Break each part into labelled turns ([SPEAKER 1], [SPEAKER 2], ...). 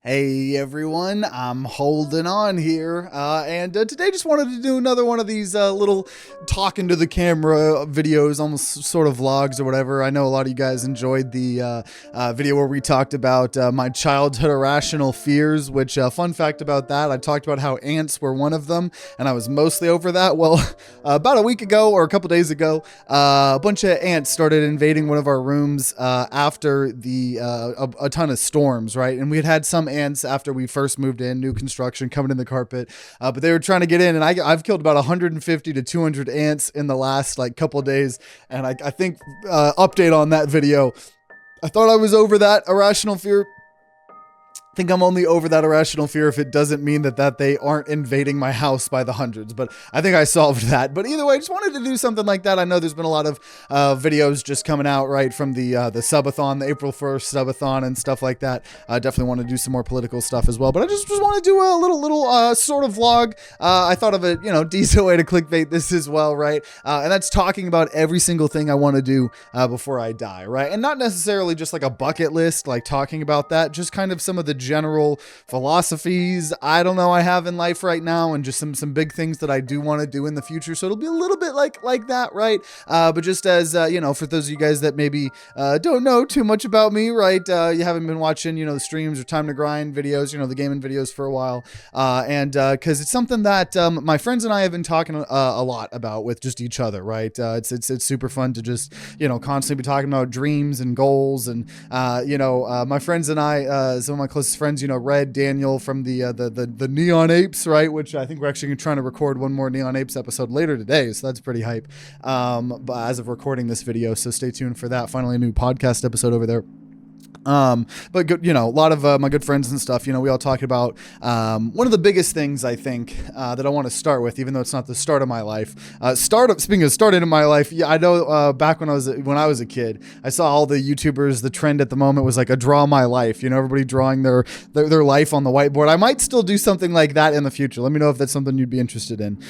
[SPEAKER 1] Hey everyone, I'm holding on here, and today just wanted to do another one of these little talking to the camera videos, almost sort of vlogs or whatever. I know a lot of you guys enjoyed the video where we talked about my childhood irrational fears, which fun fact about that, I talked about how ants were one of them, and I was mostly over that. Well, about a week ago or a couple days ago, a bunch of ants started invading one of our rooms after a ton of storms, right? And we had some ants after we first moved in, new construction coming in the carpet, but they were trying to get in, and I've killed about 150 to 200 ants in the last couple days, and I think update on that video, I thought I was over that irrational fear. I think I'm only over that irrational fear if it doesn't mean that they aren't invading my house by the hundreds, but I think I solved that. But either way, I just wanted to do something like that. I know there's been a lot of videos just coming out, right, from the subathon, the April 1st subathon and stuff like that. I definitely want to do some more political stuff as well, but I just want to do a little sort of vlog. I thought of a decent way to clickbait this as well, right? And that's talking about every single thing I want to do before I die, right? And not necessarily just like a bucket list, like talking about that, just kind of some of the general philosophies I have in life right now, and just some big things that I do want to do in the future. So it'll be a little bit like that, right? But just as for those of you guys that maybe don't know too much about me, right? You haven't been watching the streams or Time to Grind videos, the gaming videos for a while, and because it's something that my friends and I have been talking a lot about with just each other, right? It's super fun to just constantly be talking about dreams and goals, and my friends and I, some of my closest friends, Red, Daniel from the Neon Apes, right? Which I think we're actually trying to record one more Neon Apes episode later today, so that's pretty hype. But as of recording this video, so stay tuned for that. Finally, a new podcast episode over there. But good, a lot of my good friends and stuff, we all talk about one of the biggest things I think that I want to start with, even though it's not the start of my life. Speaking of starting in my life, yeah, I know back when I was a kid, I saw all the YouTubers. The trend at the moment was like a draw my life. Everybody drawing their life on the whiteboard. I might still do something like that in the future. Let me know if that's something you'd be interested in.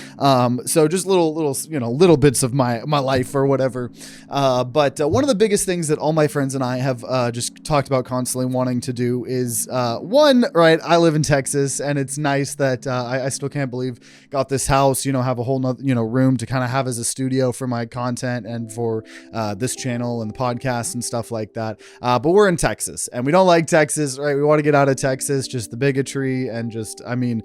[SPEAKER 1] So just little bits of my life or whatever. But one of the biggest things that all my friends and I have just talked about constantly wanting to do is one, right, I live in Texas, and it's nice that I still can't believe got this house, have a whole nother, room to kind of have as a studio for my content and for this channel and the podcast and stuff like that. But we're in Texas, and we don't like Texas, right? We want to get out of Texas, just the bigotry, and just I think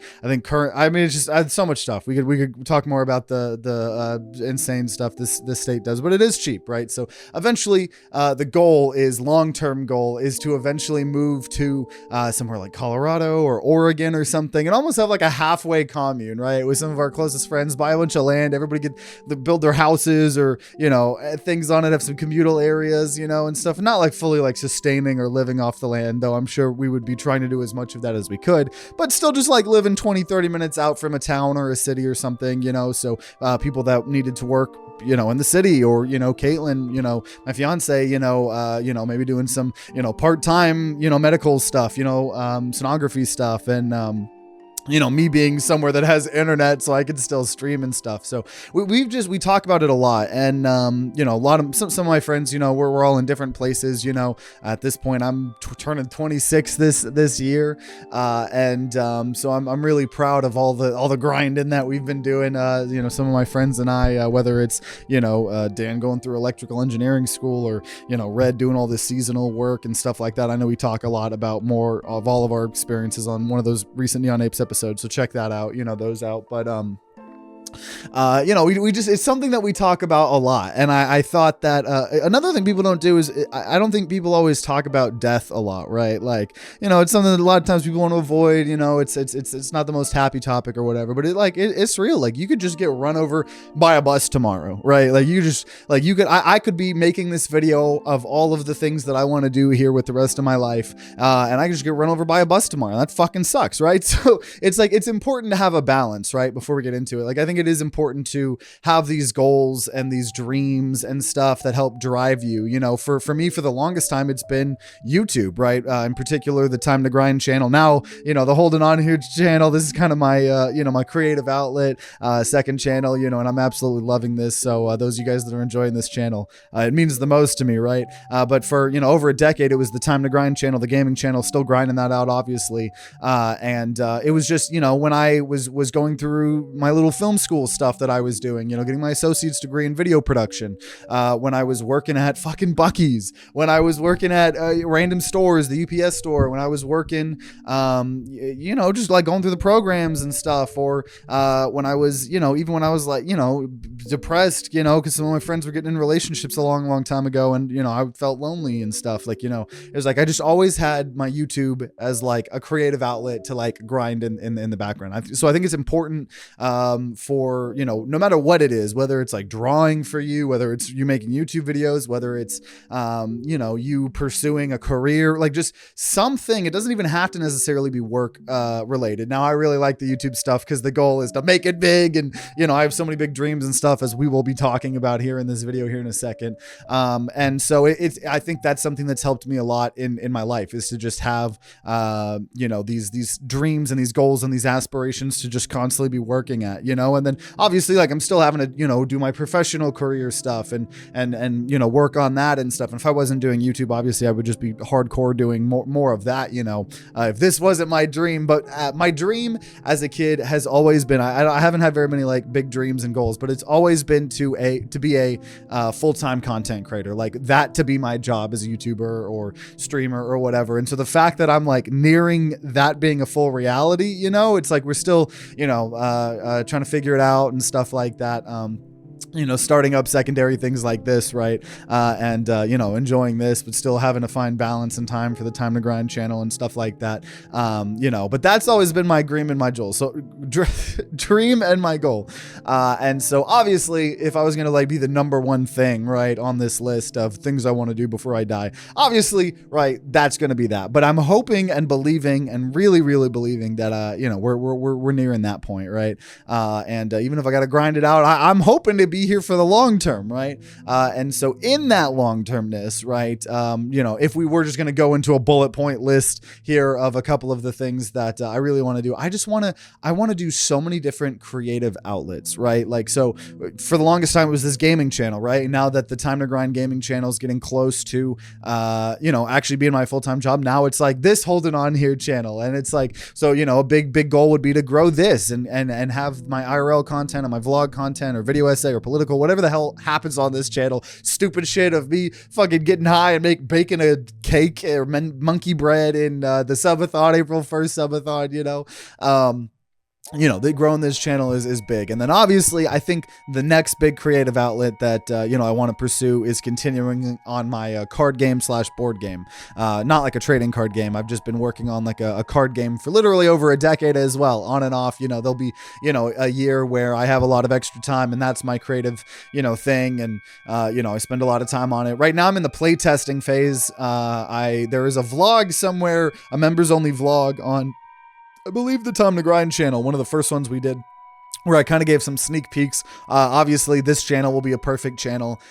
[SPEAKER 1] it's just so much stuff. We could talk more about the insane stuff this state does, but it is cheap, right? So eventually the long-term goal is to eventually move to somewhere like Colorado or Oregon or something, and almost have like a halfway commune, right? With some of our closest friends, buy a bunch of land, everybody build their houses or things on it, have some communal areas, and stuff. Not like fully like sustaining or living off the land, though I'm sure we would be trying to do as much of that as we could, but still just like living 20-30 minutes out from a town or a city or something, so people that needed to work in the city, or Caitlin, my fiance, maybe doing some part-time medical stuff, sonography stuff, and me being somewhere that has internet so I can still stream and stuff. So we talk about it a lot, and a lot of some of my friends, we're all in different places. At this point I'm turning 26 this year, and so I'm really proud of all the grinding that we've been doing. Some of my friends and I, whether it's Dan going through electrical engineering school, or Red doing all this seasonal work and stuff like that. I know we talk a lot about more of all of our experiences on one of those recent Neon Apes episodes, so check that out, those out. But we just, it's something that we talk about a lot. And I thought that another thing people don't do is I don't think people always talk about death a lot, right? Like, it's something that a lot of times people want to avoid. It's not the most happy topic or whatever, but it's real. Like, you could just get run over by a bus tomorrow, right? Like, I could be making this video of all of the things that I want to do here with the rest of my life, and I could just get run over by a bus tomorrow. That fucking sucks, right? So it's important to have a balance, right? Before we get into it, like, I think it is important to have these goals and these dreams and stuff that help drive you. You know, for me, for the longest time, it's been YouTube, right? In particular, the Time to Grind channel. Now, you know, the Holding On Here channel, this is kind of my, you know, my creative outlet, second channel, you know, and I'm absolutely loving this. So those of you guys that are enjoying this channel, it means the most to me, right? But for, you know, over a decade, it was the Time to Grind channel, the gaming channel, still grinding that out, obviously. And it was just, you know, when I was going through my little film school stuff that I was doing, you know, getting my associate's degree in video production, when I was working at fucking Buc-ee's, when I was working at random stores, the UPS store, when I was working, you know, just like going through the programs and stuff, or when I was, you know, even when I was like, you know, depressed, you know, because some of my friends were getting in relationships a long time ago, and, you know, I felt lonely and stuff, like, you know, it was like I just always had my YouTube as like a creative outlet to like grind in the background. So I think it's important for, you know, no matter what it is, whether it's like drawing for you, whether it's you making YouTube videos, whether it's you know, you pursuing a career, like just something. It doesn't even have to necessarily be work related. Now, I really like the YouTube stuff because the goal is to make it big, and, you know, I have so many big dreams and stuff, as we will be talking about here in this video here in a second. And so I think that's something that's helped me a lot in my life, is to just have you know, these dreams and these goals and these aspirations to just constantly be working at, you know. And then obviously, like, I'm still having to, you know, do my professional career stuff and you know, work on that and stuff. And if I wasn't doing YouTube, obviously I would just be hardcore doing more of that, you know, if this wasn't my dream. But my dream as a kid has always been, I haven't had very many like big dreams and goals, but it's always been to be a full-time content creator, like that, to be my job as a YouTuber or streamer or whatever. And so the fact that I'm like nearing that being a full reality, you know, it's like we're still, you know, trying to figure it out and stuff like that. You know, starting up secondary things like this, right? And you know, enjoying this, but still having to find balance and time for the Time to Grind channel and stuff like that. You know, but that's always been my dream and my goal. So dream and my goal. And so obviously, if I was going to like be the number one thing, right, on this list of things I want to do before I die, obviously, right, that's going to be that. But I'm hoping and believing and really believing that, you know, we're nearing that point, right? And even if I got to grind it out, I'm hoping to be here for the long term, right? And so in that long termness, right, you know, if we were just going to go into a bullet point list here of a couple of the things that I really want to do, I want to do so many different creative outlets, right? Like, so for the longest time, it was this gaming channel, right? And now that the Time to Grind gaming channel is getting close to, you know, actually being my full-time job, now it's like this Holding On Here channel. And it's like, so, you know, a big goal would be to grow this and have my IRL content and my vlog content or video essay or political, whatever the hell happens on this channel, stupid shit of me fucking getting high and baking a cake or monkey bread in the subathon, April 1st subathon, you know. You know, growing this channel is big. And then obviously I think the next big creative outlet that, you know, I want to pursue is continuing on my card game / board game. Not like a trading card game. I've just been working on like a card game for literally over a decade as well, on and off. You know, there'll be, you know, a year where I have a lot of extra time and that's my creative, you know, thing. And, you know, I spend a lot of time on it. Right now I'm in the play testing phase. There is a vlog somewhere, a members only vlog on, I believe, the Time to Grind channel, one of the first ones we did, where I kind of gave some sneak peeks. Obviously, this channel will be a perfect channel,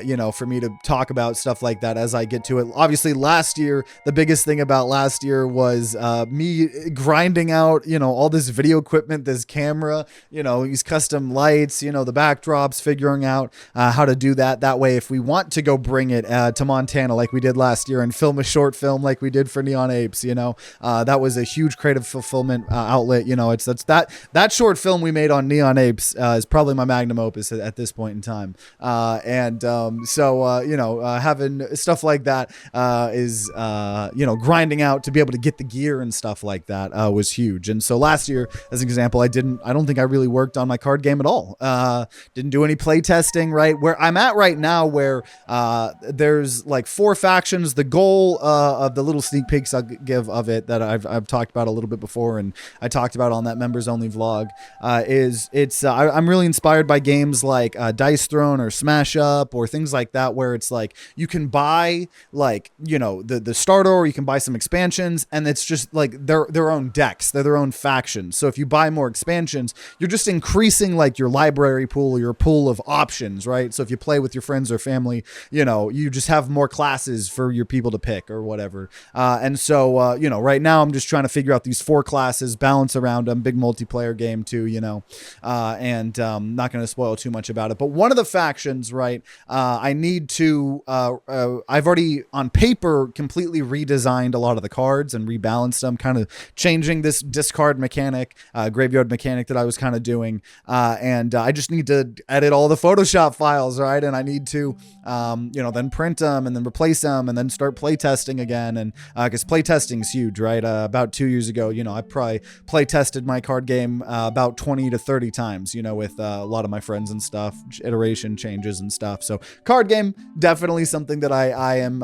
[SPEAKER 1] you know, for me to talk about stuff like that as I get to it. Obviously, last year, the biggest thing about last year was me grinding out, you know, all this video equipment, this camera, you know, these custom lights, you know, the backdrops, figuring out how to do that. That way, if we want to go bring it to Montana like we did last year and film a short film like we did for Neon Apes, you know, that was a huge creative fulfillment outlet. You know, that short film we made on Neon Apes is probably my magnum opus at this point in time. So you know, having stuff like that is, you know, grinding out to be able to get the gear and stuff like that was huge. And so last year, as an example, I don't think I really worked on my card game at all. Didn't do any play testing, right? Where I'm at right now, where there's like 4 factions. The goal of the little sneak peeks I'll give of it that I've talked about a little bit before, and I talked about on that members only vlog, is is I'm really inspired by games like Dice Throne or Smash Up or things like that, where it's like you can buy like, you know, the starter, or you can buy some expansions, and it's just like their own decks, they're their own factions. So if you buy more expansions, you're just increasing like your library pool or your pool of options, right? So if you play with your friends or family, you know, you just have more classes for your people to pick or whatever. And so, you know, right now I'm just trying to figure out these 4 classes, balance around them, big multiplayer game too, you know, and not going to spoil too much about it. But one of the factions, right, I need to, I've already on paper completely redesigned a lot of the cards and rebalanced them, kind of changing this discard mechanic, graveyard mechanic that I was kind of doing. And I just need to edit all the Photoshop files, right? And I need to, you know, then print them and then replace them and then start playtesting again. And because playtesting is huge, right? About 2 years ago, you know, I probably playtested my card game about 20 to 30 times, you know, with a lot of my friends and stuff, iteration changes and stuff. So card game, definitely something that I am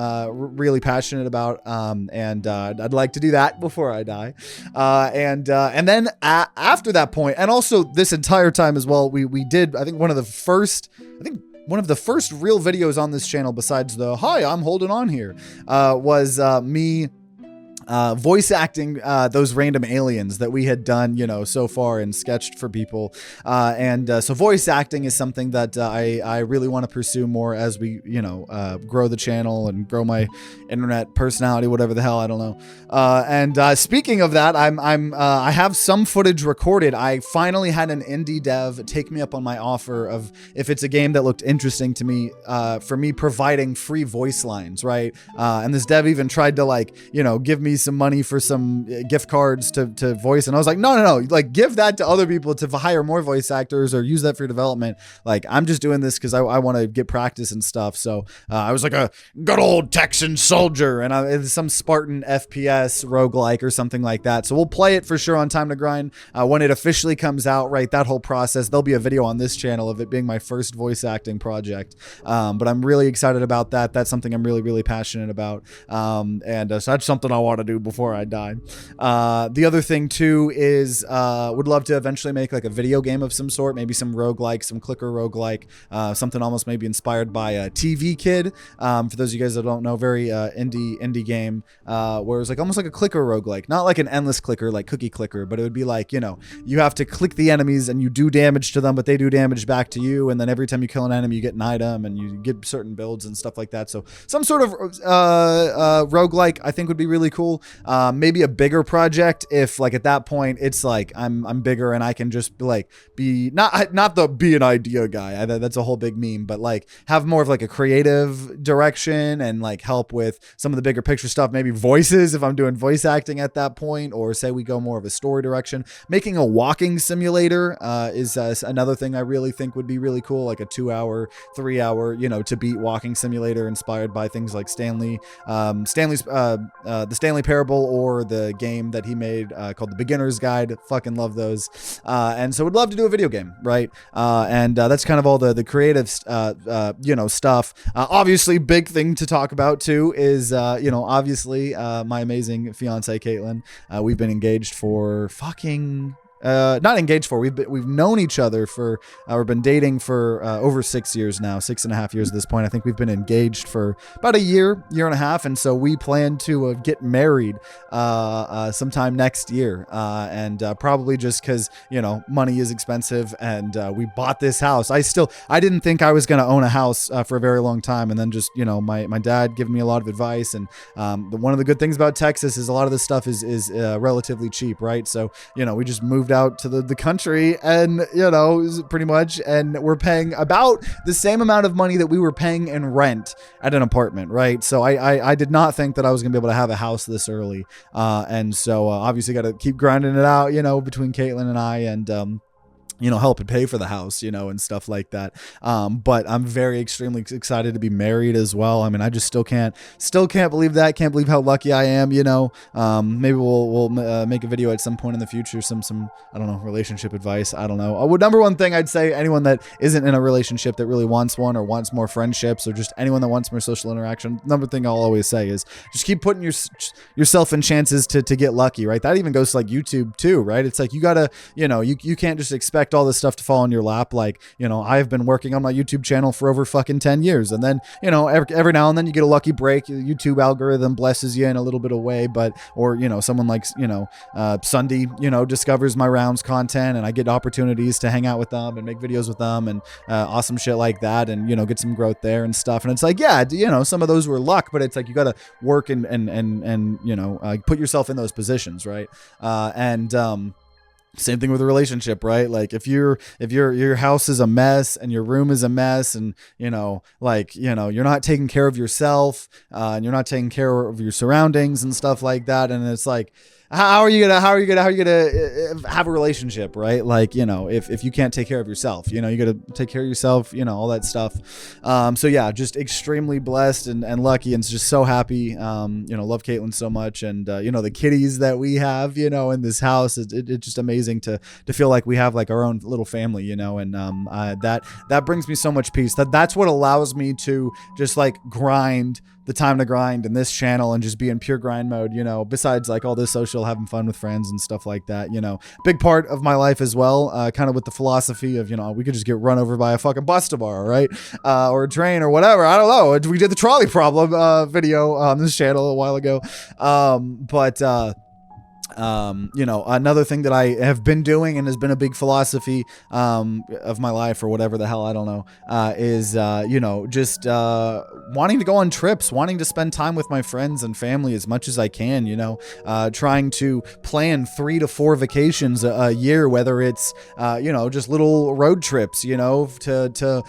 [SPEAKER 1] really passionate about. And I'd like to do that before I die. And then after that point, and also this entire time as well, we did, I think one of the first real videos on this channel, besides the "Hi, I'm holding on here," was me voice acting those random aliens that we had done, you know, so far and sketched for people. So voice acting is something that I really want to pursue more as we, you know, grow the channel and grow my internet personality, whatever the hell, I don't know. Speaking of that, I have some footage recorded. I finally had an indie dev take me up on my offer of if it's a game that looked interesting to me, for me providing free voice lines, right? And this dev even tried to, like, you know, give me some money for some gift cards to voice, and I was like, no, like, give that to other people to hire more voice actors or use that for development. Like, I'm just doing this because I want to get practice and stuff. So I was like a good old Texan soldier, and it's some Spartan FPS roguelike or something like that. So we'll play it for sure on Time to Grind when it officially comes out, right? That whole process, there'll be a video on this channel of it being my first voice acting project. But I'm really excited about that. That's something I'm really, really passionate about. So that's something I want to do before I die. The other thing too is would love to eventually make like a video game of some sort, maybe some roguelike, some clicker roguelike, something almost maybe inspired by a TV Kid. For those of you guys that don't know, very indie game, where it's like almost like a clicker roguelike, not like an endless clicker like Cookie Clicker, but it would be like, you know, you have to click the enemies and you do damage to them, but they do damage back to you, and then every time you kill an enemy you get an item and you get certain builds and stuff like that. So some sort of roguelike I think would be really cool. Maybe a bigger project if, like, at that point it's like I'm bigger and I can just like be not be an idea guy. That's a whole big meme, but like have more of like a creative direction and like help with some of the bigger picture stuff. Maybe voices if I'm doing voice acting at that point, or say we go more of a story direction. Making a walking simulator is another thing I really think would be really cool, like a 2-hour, 3-hour, you know, to beat walking simulator inspired by things like Stanley's the Stanley Parable, or the game that he made called The Beginner's Guide. Fucking love those. And so would love to do a video game, right? That's kind of all the creative, you know, stuff. Obviously, big thing to talk about too is, you know, obviously my amazing fiance, Caitlin. We've been engaged for fucking... not engaged for, we've known each other for, we've been dating for over 6 years now, 6.5 years at this point. I think we've been engaged for about a year and a half, and so we plan to get married sometime next year, and probably just because, you know, money is expensive, and we bought this house. I didn't think I was going to own a house for a very long time, and then just, you know, my dad giving me a lot of advice, and one of the good things about Texas is a lot of this stuff is relatively cheap, right? So, you know, we just moved out to the country, and, you know, pretty much, and we're paying about the same amount of money that we were paying in rent at an apartment, right? So I did not think that I was gonna be able to have a house this early, and so obviously got to keep grinding it out, you know, between Caitlin and I, and you know, help and pay for the house, you know, and stuff like that. But I'm very extremely excited to be married as well. I mean, I just still can't believe that. Can't believe how lucky I am, you know. Maybe we'll make a video at some point in the future, some I don't know, relationship advice. I don't know. Number one thing I'd say, anyone that isn't in a relationship that really wants one, or wants more friendships, or just anyone that wants more social interaction, number thing I'll always say is just keep putting yourself in chances to get lucky, right? That even goes to like YouTube too, right? It's like you gotta, you know, you can't just expect expect all this stuff to fall in your lap. Like, I've been working on my YouTube channel for over fucking 10 years. And then, every now and then you get a lucky break. The YouTube algorithm blesses you in a little bit of way, or someone like, Sunday, discovers my rounds content, and I get opportunities to hang out with them and make videos with them, and awesome shit like that, and, get some growth there and stuff. And it's like, yeah, some of those were luck, but it's like, you got to work and put yourself in those positions. Right. Same thing with a relationship, right? Like if your house is a mess and your room is a mess, and you're not taking care of yourself, and you're not taking care of your surroundings and stuff like that, and it's like, how are you gonna have a relationship, right? Like, if you can't take care of yourself, you gotta take care of yourself, all that stuff. So yeah, just extremely blessed and lucky, and just so happy. Love Caitlin so much, and the kitties that we have, in this house, it's just amazing to feel like we have like our own little family, and that brings me so much peace. That's what allows me to just like grind the time to grind in this channel and just be in pure grind mode, besides like all this social, having fun with friends and stuff like that, big part of my life as well, kind of with the philosophy of, we could just get run over by a fucking bus tomorrow, right? Or a train or whatever. I don't know. We did the trolley problem video on this channel a while ago. Another thing that I have been doing and has been a big philosophy of my life, or whatever the hell, I don't know, is just wanting to go on trips, wanting to spend time with my friends and family as much as I can, trying to plan 3 to 4 vacations a year, whether it's just little road trips, to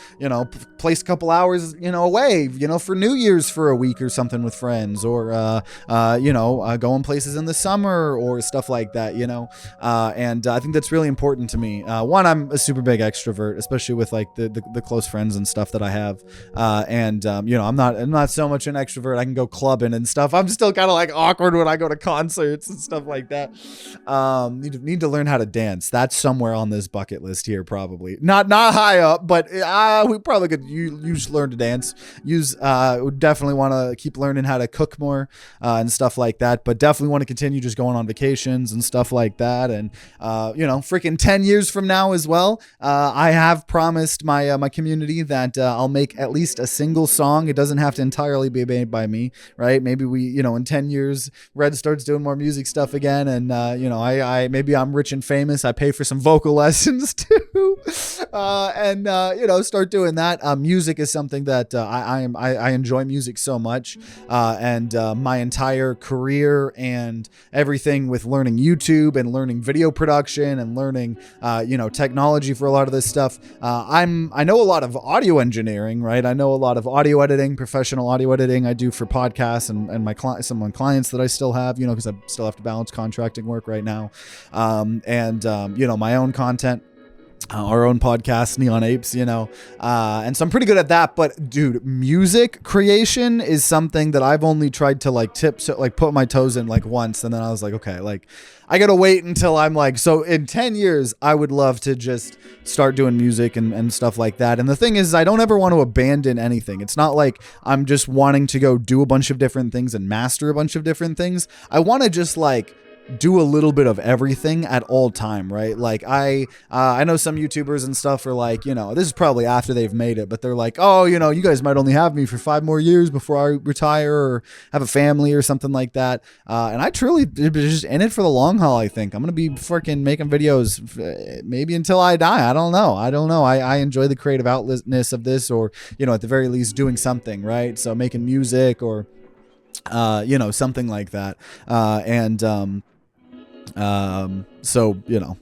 [SPEAKER 1] place a couple hours away, for New Year's for a week or something with friends, or going places in the summer or stuff like that, and I think that's really important to me. One, I'm a super big extrovert, especially with like the close friends and stuff that I have, I'm not so much an extrovert. I can go clubbing and stuff. I'm still kind of like awkward when I go to concerts and stuff like that. Need to learn how to dance. That's somewhere on this bucket list here, probably not high up, but we probably could use learn to dance. Would definitely want to keep learning how to cook more and stuff like that, but definitely want to continue just going on vacations and stuff like that. And freaking 10 years from now as well, I have promised my community that I'll make at least a single song. It doesn't have to entirely be made by me, right? Maybe we, in 10 years, Red starts doing more music stuff again, and I maybe I'm rich and famous. I pay for some vocal lessons too, and start doing that. Music is something that I enjoy music so much, and my entire career and everything with learning YouTube and learning video production and learning technology for a lot of this stuff. I know a lot of audio engineering, right? I know a lot of audio editing, professional audio editing I do for podcasts and some of my clients that I still have, because I still have to balance contracting work right now, and my own content. Our own podcast, Neon Apes, and so I'm pretty good at that. But dude, music creation is something that I've only tried to put my toes in like once, and then I was like, okay, like I gotta wait until I'm like, so in 10 years, I would love to just start doing music and stuff like that. And the thing is, I don't ever want to abandon anything. It's not like I'm just wanting to go do a bunch of different things and master a bunch of different things. I want to just like do a little bit of everything at all time, right? Like I know some YouTubers and stuff are like, this is probably after they've made it, but they're like, oh, you guys might only have me for 5 more years before I retire or have a family or something like that. And I truly just in it for the long haul. I think I'm going to be freaking making videos maybe until I die. I don't know. I enjoy the creative outletness of this, or, at the very least doing something, right? So making music or, something like that. So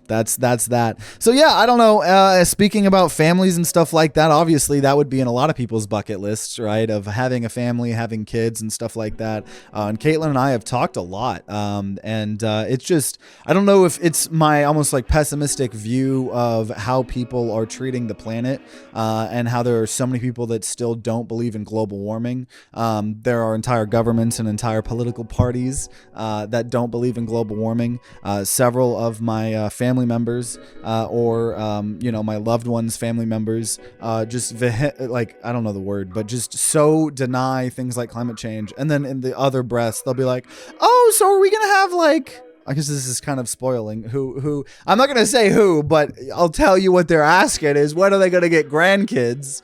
[SPEAKER 1] that's that. So yeah, I don't know, speaking about families and stuff like that, obviously that would be in a lot of people's bucket lists, right, of having a family, having kids and stuff like that. And Caitlin and I have talked a lot, and it's just, I don't know if it's my almost like pessimistic view of how people are treating the planet, and how there are so many people that still don't believe in global warming. There are entire governments and entire political parties that don't believe in global warming. Several of my family members, or my loved ones' family members, just I don't know the word, but just so deny things like climate change, and then in the other breath they'll be like, oh, so are we gonna have like I guess this is kind of spoiling who I'm not going to say who, but I'll tell you what they're asking is, when are they going to get grandkids?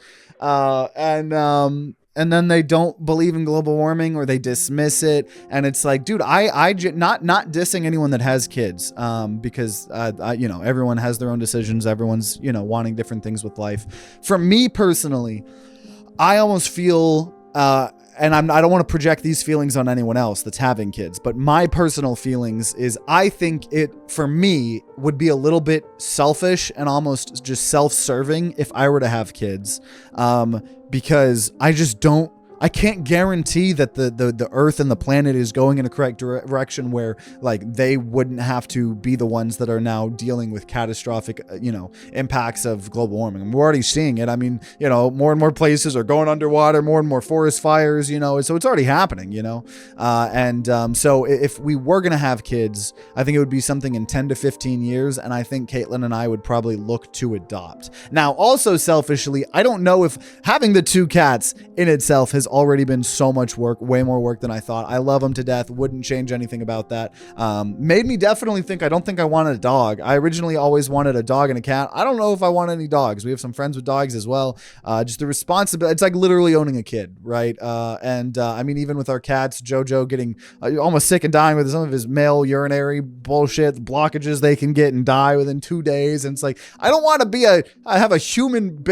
[SPEAKER 1] And then they don't believe in global warming, or they dismiss it. And it's like, dude, not dissing anyone that has kids, because, you know, everyone has their own decisions. Everyone's, you know, wanting different things with life. For me personally, I almost feel, and I don't want to project these feelings on anyone else that's having kids, but my personal feelings is, I think it, for me, would be a little bit selfish and almost just self-serving if I were to have kids, because I can't guarantee that the earth and the planet is going in a correct direction where, like, they wouldn't have to be the ones that are now dealing with catastrophic, you know, impacts of global warming. And we're already seeing it. I mean, you know, more and more places are going underwater, more and more forest fires, you know, so it's already happening, you know? So if we were going to have kids, I think it would be something in 10 to 15 years. And I think Caitlin and I would probably look to adopt. Now, also selfishly, I don't know if having the 2 cats in itself has already been so much work, way more work than I thought. I love them to death. Wouldn't change anything about that. Made me definitely think, I don't think I wanted a dog. I originally always wanted a dog and a cat. I don't know if I want any dogs. We have some friends with dogs as well. Just the responsibility. It's like literally owning a kid, right? I mean, even with our cats, Jojo getting almost sick and dying with some of his male urinary bullshit blockages they can get and die within 2 days. And it's like, I don't want to have a human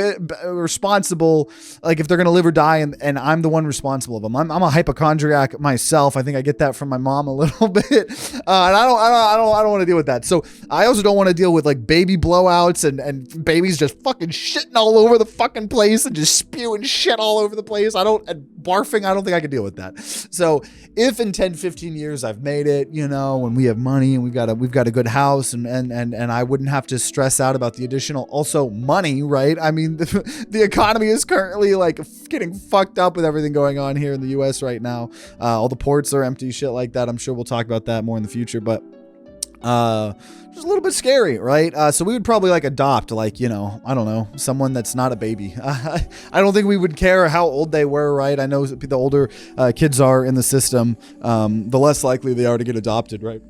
[SPEAKER 1] responsible, like, if they're going to live or die, and I'm the one responsible of them. I'm a hypochondriac myself. I think I get that from my mom a little bit. And I don't want to deal with that. So I also don't want to deal with, like, baby blowouts and babies just fucking shitting all over the fucking place and just spewing shit all over the place. And barfing. I don't think I can deal with that. So if in 10, 15 years I've made it, you know, when we have money and we've got a good house and I wouldn't have to stress out about the additional also money, right? I mean, the economy is currently, like, getting fucked up with everything going on here in the US right now. All the ports are empty, shit like that. I'm sure we'll talk about that more in the future, but just a little bit scary, right? So we would probably, like, adopt, like, you know, I don't know, someone that's not a baby. I don't think we would care how old they were, right? I know the older kids are in the system, the less likely they are to get adopted, right?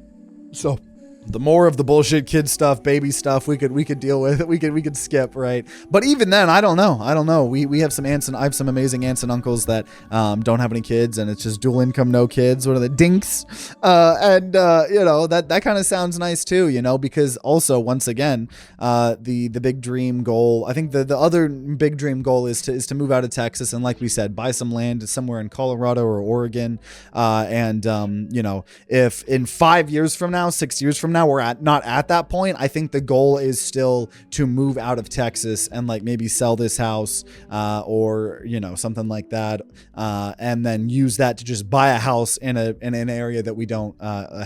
[SPEAKER 1] So the more of the bullshit kid stuff, baby stuff, we could deal with, we could skip, right? But even then, I don't know. We have some aunts, and I have some amazing aunts and uncles that don't have any kids, and it's just dual income, no kids. What are the dinks? You know, that kind of sounds nice too, you know, because also, once again, the big dream goal, I think the other big dream goal is to move out of Texas, and, like we said, buy some land somewhere in Colorado or Oregon. You know, if in 5 years from now, 6 years from now, we're not at that point, I think the goal is still to move out of Texas and, like, maybe sell this house, or, you know, something like that, and then use that to just buy a house in an area that we don't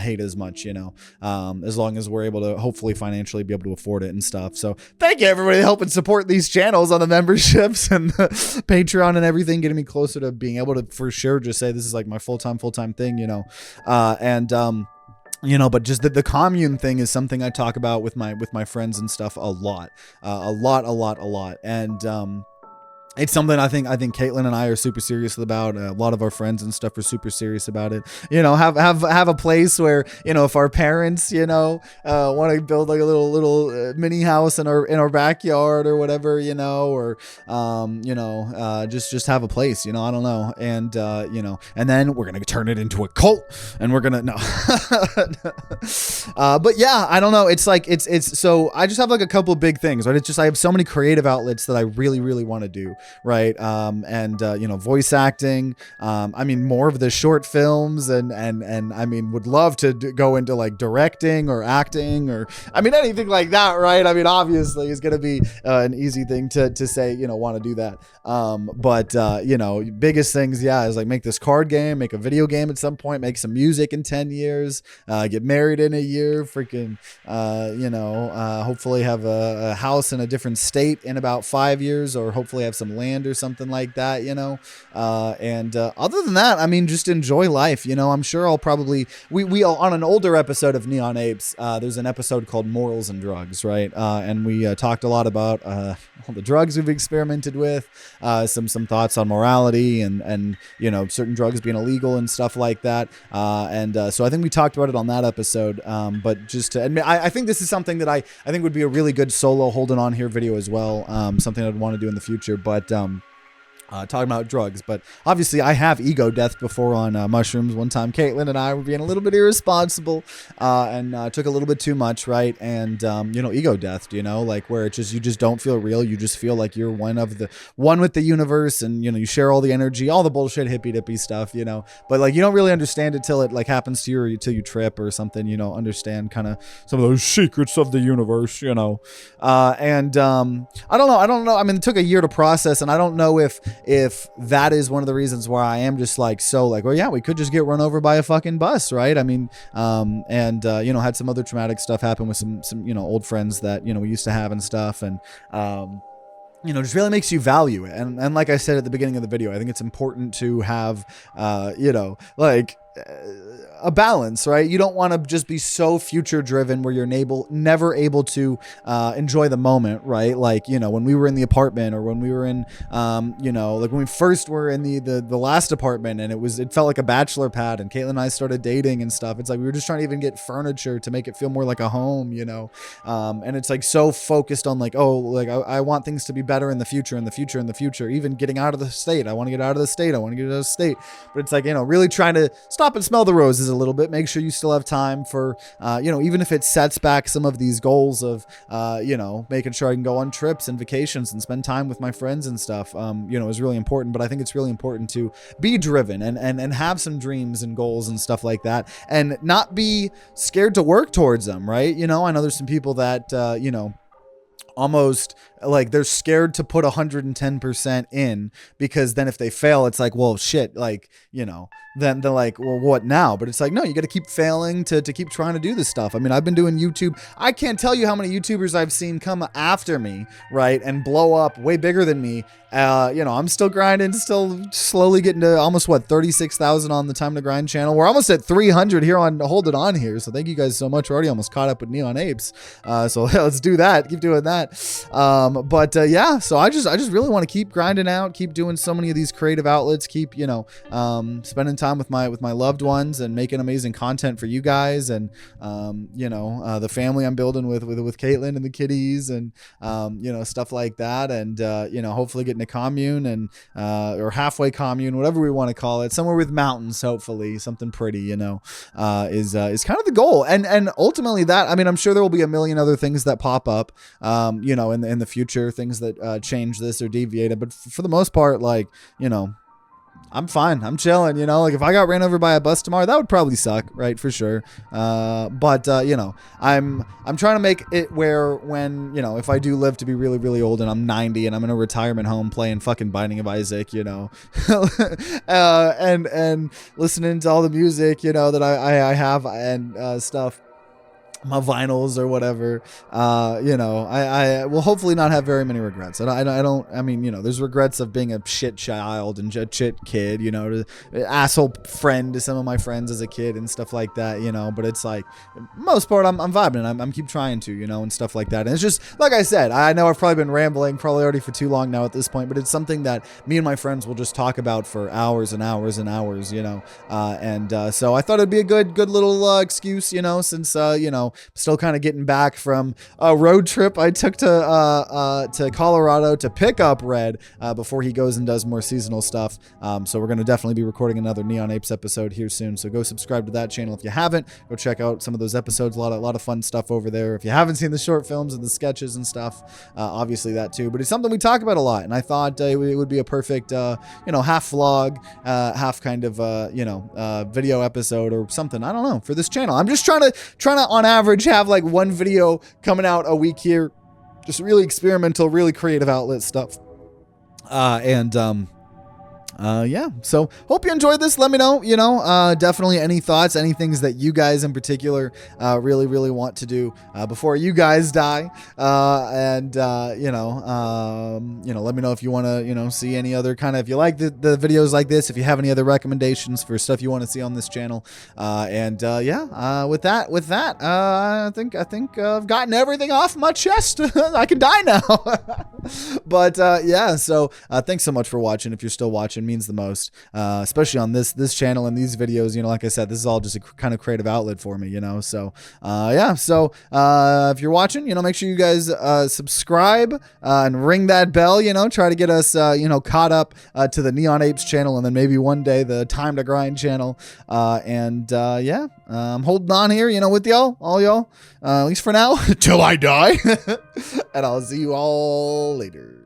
[SPEAKER 1] hate as much, you know, as long as we're able to hopefully financially be able to afford it and stuff. So thank you, everybody, helping support these channels on the memberships and the Patreon and everything, getting me closer to being able to, for sure, just say this is like my full-time thing, you know. You know, but just the commune thing is something I talk about with my friends and stuff a lot. And it's something I think Caitlin and I are super serious about. A lot of our friends and stuff are super serious about it. You know, have a place where, you know, if our parents, you know, want to build, like, a little mini house in our backyard or whatever, you know, or you know, just have a place, you know, I don't know. And you know, and then we're gonna turn it into a cult, and we're gonna but yeah, I don't know. It's like it's so I just have, like, a couple of big things, right? It's just I have so many creative outlets that I really want to do. Right. You know, voice acting, I mean, more of the short films and I mean, would love to go into, like, directing or acting, or, I mean, anything like that. Right. I mean, obviously it's going to be an easy thing to say, you know, want to do that. You know, biggest things, yeah, is, like, make this card game, make a video game at some point, make some music in 10 years, get married in a year, freaking, you know, hopefully have a house in a different state in about 5 years, or hopefully have some some land or something like that, you know. Other than that, I mean, just enjoy life, you know. I'm sure I'll probably we on an older episode of Neon Apes, there's an episode called Morals and Drugs, right? And we talked a lot about all the drugs we've experimented with, some thoughts on morality and you know, certain drugs being illegal and stuff like that. So I think we talked about it on that episode. But just to admit, I think this is something that I think would be a really good solo Holding On Here video as well. Something I'd want to do in the future, but talking about drugs. But obviously I have ego death before on mushrooms. One time Caitlin and I were being a little bit irresponsible and took a little bit too much, right? And you know, ego death, you know, like where it's just, you just don't feel real. You just feel like you're one with the universe, and you know, you share all the energy, all the bullshit hippy dippy stuff, you know, but like you don't really understand it till it like happens to you, or till you trip or something, you know, understand kind of some of those secrets of the universe, you know. I don't know. I mean, it took a year to process, and I don't know if that is one of the reasons why I am just like, so like, well, yeah, we could just get run over by a fucking bus, right? I mean, you know, had some other traumatic stuff happen with some, you know, old friends that, you know, we used to have and stuff. And, you know, just really makes you value it. And like I said at the beginning of the video, I think it's important to have, you know, like, a balance, right? You don't want to just be so future driven where you're never able to enjoy the moment, right? Like, you know, when we were in the apartment, or when we were in you know, like when we first were in the last apartment, and it felt like a bachelor pad, and Caitlin and I started dating and stuff. It's like we were just trying to even get furniture to make it feel more like a home, you know. And it's like so focused on like, oh, like I want things to be better in the future, even getting out of the state. I want to get out of the state. But it's like, you know, really trying to stop and smell the roses a little bit. Make sure you still have time for, you know, even if it sets back some of these goals of, you know, making sure I can go on trips and vacations and spend time with my friends and stuff, you know, is really important. But I think it's really important to be driven and have some dreams and goals and stuff like that, and not be scared to work towards them, right? You know, I know there's some people that, you know, almost like they're scared to put 110% in, because then if they fail, it's like, well, shit, like, you know, then they're like, well, what now? But it's like, no, you got to keep failing to keep trying to do this stuff. I mean, I've been doing YouTube. I can't tell you how many YouTubers I've seen come after me, right, and blow up way bigger than me. You know, I'm still grinding, still slowly getting to almost 36,000 on the Time to Grind channel. We're almost at 300 here on Hold It On Here. So thank you guys so much. We're already almost caught up with Neon Apes. So let's do that. Keep doing that. Yeah, so I just really want to keep grinding out, keep doing so many of these creative outlets, keep, you know, spending time with my loved ones and making amazing content for you guys, and you know, the family I'm building with Caitlin and the kitties, and you know, stuff like that, and you know, hopefully getting a commune, and or halfway commune, whatever we want to call it, somewhere with mountains, hopefully something pretty, you know, is kind of the goal. And ultimately that, I mean, I'm sure there will be a million other things that pop up, you know, in the future, things that change this or deviate it, but for the most part, like, you know, I'm fine. I'm chilling, you know, like if I got ran over by a bus tomorrow, that would probably suck, right? For sure. You know, I'm trying to make it where when, you know, if I do live to be really, really old and I'm 90 and I'm in a retirement home playing fucking Binding of Isaac, you know, and listening to all the music, you know, that I have and stuff, my vinyls or whatever, you know, I will hopefully not have very many regrets. I mean, you know, there's regrets of being a shit child and a shit kid, you know, asshole friend to some of my friends as a kid and stuff like that, you know, but it's like, most part, I'm vibing, I'm keep trying to, you know, and stuff like that. And it's just, like I said, I know I've probably been rambling probably already for too long now at this point, but it's something that me and my friends will just talk about for hours and hours and hours, you know, so I thought it'd be a good little excuse, you know, since, you know, still kind of getting back from a road trip I took to Colorado to pick up Red before he goes and does more seasonal stuff. So we're going to definitely be recording another Neon Apes episode here soon. So go subscribe to that channel if you haven't. Go check out some of those episodes. A lot of fun stuff over there. If you haven't seen the short films and the sketches and stuff, obviously that too. But it's something we talk about a lot, and I thought it would be a perfect, you know, half vlog, half kind of, you know, video episode or something. I don't know, for this channel. I'm just trying to on average have like one video coming out a week here, just really experimental, really creative outlet stuff. yeah, so hope you enjoyed this. Let me know, definitely any thoughts, any things that you guys in particular really want to do before you guys die. And let me know if you want to, see any other kind of, if you like the videos like this, if you have any other recommendations for stuff you want to see on this channel. With that, I think I've gotten everything off my chest. I can die now. But so thanks so much for watching. If you're still watching, means the most, especially on this channel and these videos. Like I said, this is all just a kind of creative outlet for me, so if you're watching, make sure you guys subscribe and ring that bell, try to get us caught up to the Neon Apes channel, and then maybe one day the Time to Grind channel. I'm holding on here, with y'all, all y'all, at least for now, till I die. And I'll see you all later.